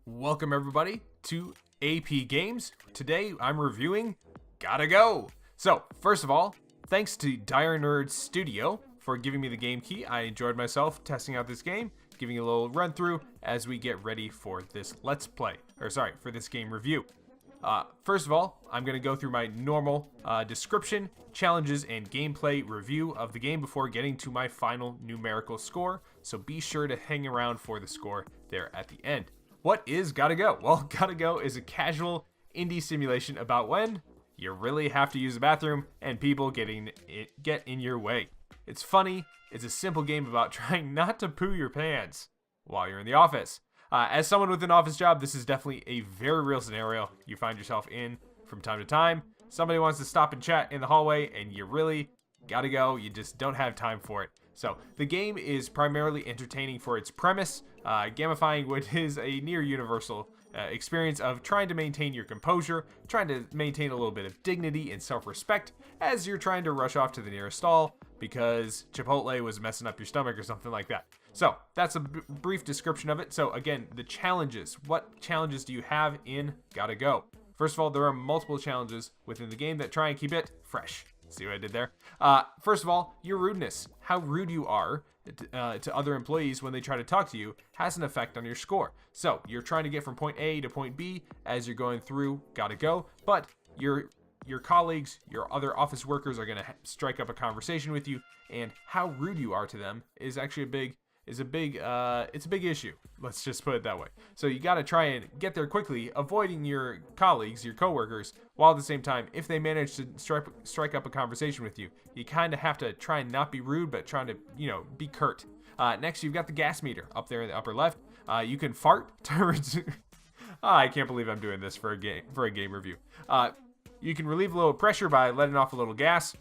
Welcome everybody to AP Games. Today I'm reviewing Gotta Go. So first of all, thanks to Dire Nerd Studio for giving me the game key. I enjoyed myself testing out this game, giving a little run through as we get ready for this for this game review. First of all, I'm going to go through my normal description, challenges, and gameplay review of the game before getting to my final numerical score, so be sure to hang around for the score there at the end. What is Gotta Go? Well, Gotta Go is a casual indie simulation about when you really have to use the bathroom and people get in your way. It's funny, it's a simple game about trying not to poo your pants while you're in the office. As someone with an office job, this is definitely a very real scenario you find yourself in from time to time. Somebody wants to stop and chat in the hallway and you really gotta go, you just don't have time for it. So the game is primarily entertaining for its premise, gamifying what is a near universal experience of trying to maintain your composure, trying to maintain a little bit of dignity and self-respect as you're trying to rush off to the nearest stall because Chipotle was messing up your stomach or something like that. So that's a brief description of it. So again, the challenges. What challenges do you have in Gotta Go? First of all, there are multiple challenges within the game that try and keep it fresh. See what I did there? First of all, your rudeness. How rude you are to other employees when they try to talk to you has an effect on your score. So you're trying to get from point A to point B as you're going through Gotta Go, but your colleagues, your other office workers are going to strike up a conversation with you, and how rude you are to them is actually it's a big issue. Let's just put it that way. So you got to try and get there quickly, avoiding your colleagues, your coworkers, while at the same time, if they manage to strike up a conversation with you, you kind of have to try and not be rude, but trying to, be curt. Next, you've got the gas meter up there in the upper left. You can fart. I can't believe I'm doing this for a game review. You can relieve a little pressure by letting off a little gas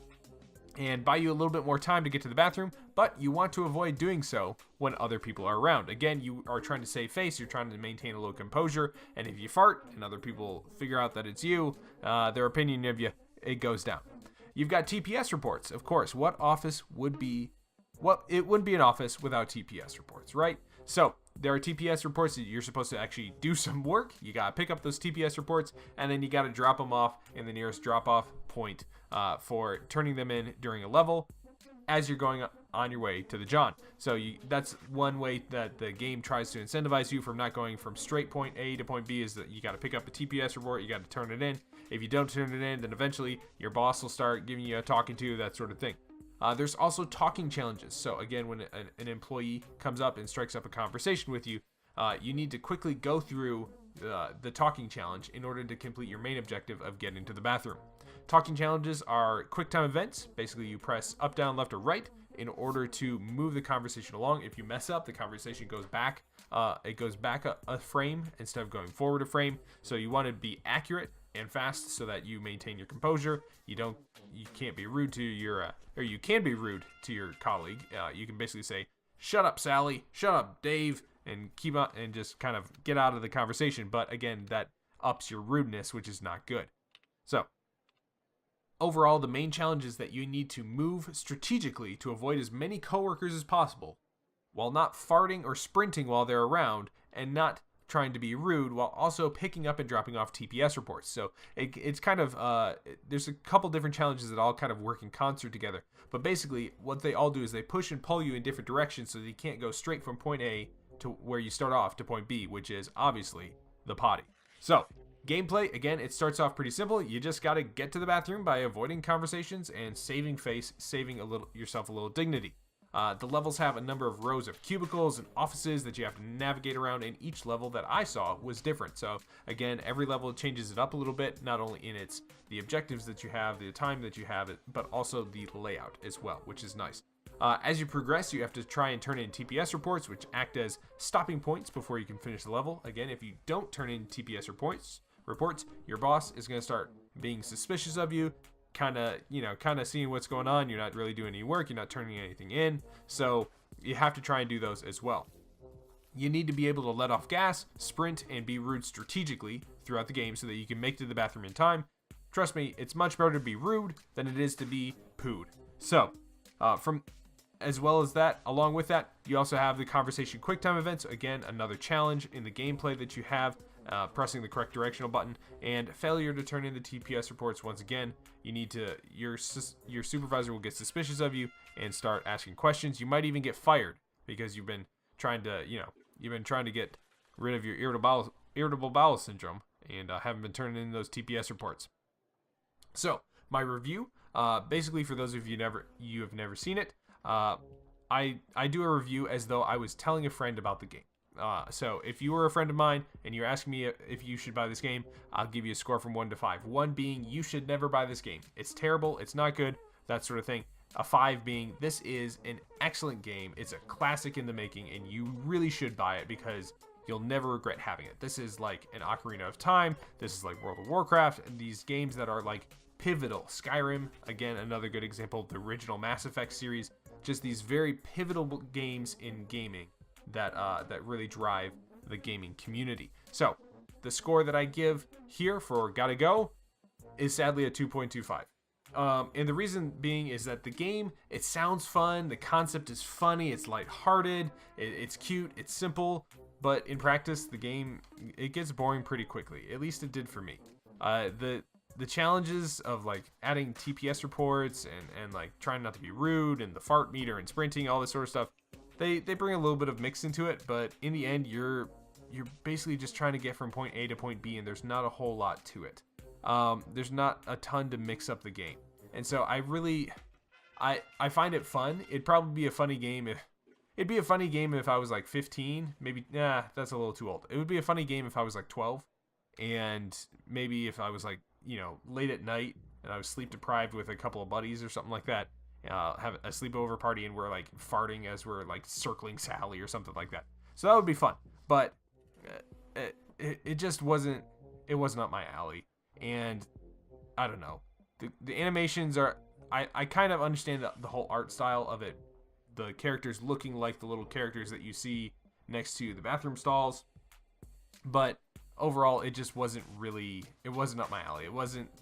and buy you a little bit more time to get to the bathroom, but you want to avoid doing so when other people are around. Again, you are trying to save face, you're trying to maintain a little composure, and if you fart and other people figure out that it's you, their opinion of you, it goes down. You've got TPS reports. Of course, it wouldn't be an office without TPS reports, right? So there are TPS reports that you're supposed to actually do some work. You got to pick up those TPS reports, and then you got to drop them off in the nearest drop-off point for turning them in during a level as you're going on your way to the John. So that's one way that the game tries to incentivize you from not going from straight point A to point B, is that you got to pick up a TPS report, you got to turn it in. If you don't turn it in, then eventually your boss will start giving you a talking to, that sort of thing. There's also talking challenges. So again, when an employee comes up and strikes up a conversation with you, you need to quickly go through the talking challenge in order to complete your main objective of getting to the bathroom. Talking challenges are Quicktime events. Basically, you press up, down, left, or right in order to move the conversation along. If you mess up, the conversation goes back. It goes back a frame instead of going forward a frame. So you want to be accurate and fast so that you maintain your composure. You can't be rude to you can be rude to your colleague. You can basically say, "Shut up, Sally. Shut up, Dave," and keep up and just kind of get out of the conversation. But again, that ups your rudeness, which is not good. So overall, the main challenge is that you need to move strategically to avoid as many coworkers as possible, while not farting or sprinting while they're around, and not trying to be rude while also picking up and dropping off TPS reports. So it's kind of, there's a couple different challenges that all kind of work in concert together. But basically, what they all do is they push and pull you in different directions so that you can't go straight from point A to where you start off to point B, which is obviously the potty. So gameplay, again, it starts off pretty simple. You just got to get to the bathroom by avoiding conversations and saving face, saving yourself a little dignity. The levels have a number of rows of cubicles and offices that you have to navigate around, and each level that I saw was different. So again, every level changes it up a little bit, not only in the objectives that you have, the time that you have, but also the layout as well, which is nice. As you progress, you have to try and turn in TPS reports, which act as stopping points before you can finish the level. Again, if you don't turn in TPS reports, your boss is going to start being suspicious of you, kind of seeing what's going on. You're not really doing any work, you're not turning anything in, so you have to try and do those as well. You need to be able to let off gas, sprint, and be rude strategically throughout the game so that you can make it to the bathroom in time. Trust me, it's much better to be rude than it is to be pooed. So from as well as that, along with that, you also have the conversation Quicktime events. Again, another challenge in the gameplay that you have, pressing the correct directional button, and failure to turn in the TPS reports. Once again, you need to, your supervisor will get suspicious of you and start asking questions. You might even get fired because you've been trying to get rid of your irritable bowel syndrome and haven't been turning in those TPS reports. So my review, basically for those of you have never seen it, I do a review as though I was telling a friend about the game. So if you were a friend of mine and you're asking me if you should buy this game, I'll give you a score from 1 to 5. 1 being you should never buy this game. It's terrible. It's not good. That sort of thing. A 5 being this is an excellent game. It's a classic in the making and you really should buy it because you'll never regret having it. This is like an Ocarina of Time. This is like World of Warcraft. And these games that are like pivotal. Skyrim, again, another good example of the original Mass Effect series. Just these very pivotal games in gaming that really drive the gaming community. So the score that I give here for Gotta Go is sadly a 2.25. And the reason being is that the game, it sounds fun, the concept is funny, it's lighthearted, it's cute, it's simple, but in practice, the game, it gets boring pretty quickly. At least it did for me. The challenges of like adding TPS reports and like trying not to be rude and the fart meter and sprinting, all this sort of stuff, they bring a little bit of mix into it, but in the end, you're basically just trying to get from point A to point B, and there's not a whole lot to it. There's not a ton to mix up the game, and so I find it fun. It'd probably be a funny game if I was like 15. Maybe that's a little too old. It would be a funny game if I was like 12, and maybe if I was like late at night and I was sleep deprived with a couple of buddies or something like that. Have a sleepover party and we're like farting as we're like circling Sally or something like that. So that would be fun, but it just wasn't. It was not my alley, and I don't know. The animations are. I kind of understand the whole art style of it. The characters looking like the little characters that you see next to the bathroom stalls, but overall it just wasn't really. It wasn't up my alley.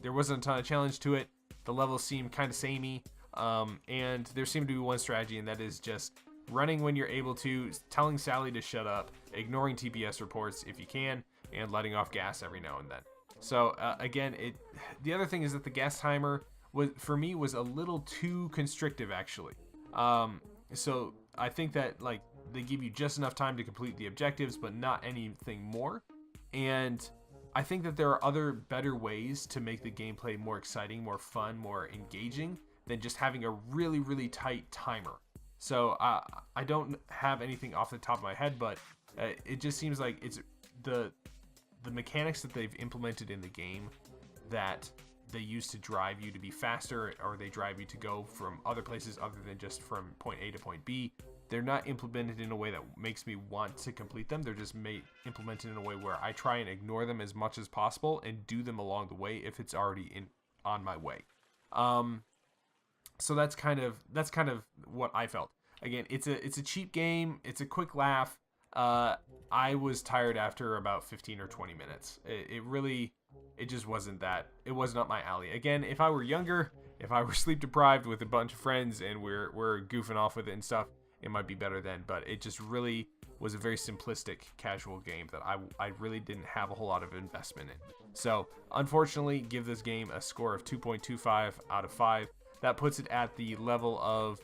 There wasn't a ton of challenge to it. The levels seemed kind of samey. And there seemed to be one strategy, and that is just running when you're able to, telling Sally to shut up, ignoring TPS reports if you can, and letting off gas every now and then. So again, the other thing is that the gas timer for me was a little too constrictive actually. So I think that like they give you just enough time to complete the objectives, but not anything more. And I think that there are other better ways to make the gameplay more exciting, more fun, more engaging than just having a really, really tight timer. So I don't have anything off the top of my head, but it just seems like it's the mechanics that they've implemented in the game that they use to drive you to be faster, or they drive you to go from other places other than just from point A to point B. They're not implemented in a way that makes me want to complete them. They're just implemented in a way where I try and ignore them as much as possible and do them along the way if it's already on my way. So that's kind of what I felt. Again, it's a cheap game. It's a quick laugh. I was tired after about 15 or 20 minutes. It just wasn't that. It was not my alley. Again, if I were younger, if I were sleep deprived with a bunch of friends and we're goofing off with it and stuff, it might be better then. But it just really was a very simplistic, casual game that I really didn't have a whole lot of investment in. So, unfortunately, give this game a score of 2.25 out of 5. That puts it at the level of,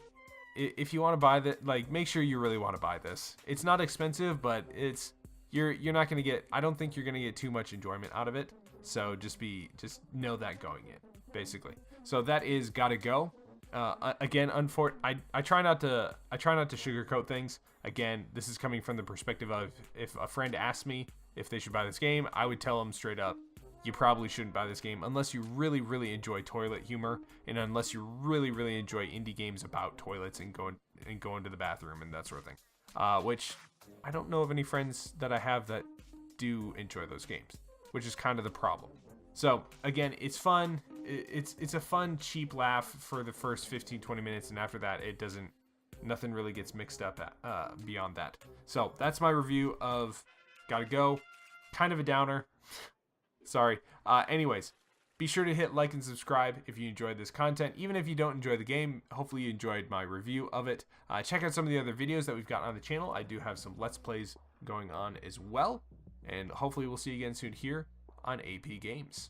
if you want to buy that, like, make sure you really want to buy this. It's not expensive, but you're not going to get, I don't think you're going to get too much enjoyment out of it. So just know that going in, basically. So that is Gotta Go. Again, I try not to sugarcoat things. Again, this is coming from the perspective of, if a friend asks me if they should buy this game, I would tell them straight up, you probably shouldn't buy this game unless you really, really enjoy toilet humor, and unless you really, really enjoy indie games about toilets and going to the bathroom and that sort of thing. Which I don't know of any friends that I have that do enjoy those games, which is kind of the problem. So again, it's fun. It's a fun, cheap laugh for the first 15-20 minutes, and after that, nothing really gets mixed up beyond that. So that's my review of Gotta Go. Kind of a downer. Sorry. Anyways, Be sure to hit like and subscribe if you enjoyed this content. Even if you don't enjoy the game, hopefully you enjoyed my review of it. Check out some of the other videos that we've got on the channel. I do have some Let's Plays going on as well. And hopefully we'll see you again soon here on AP Games.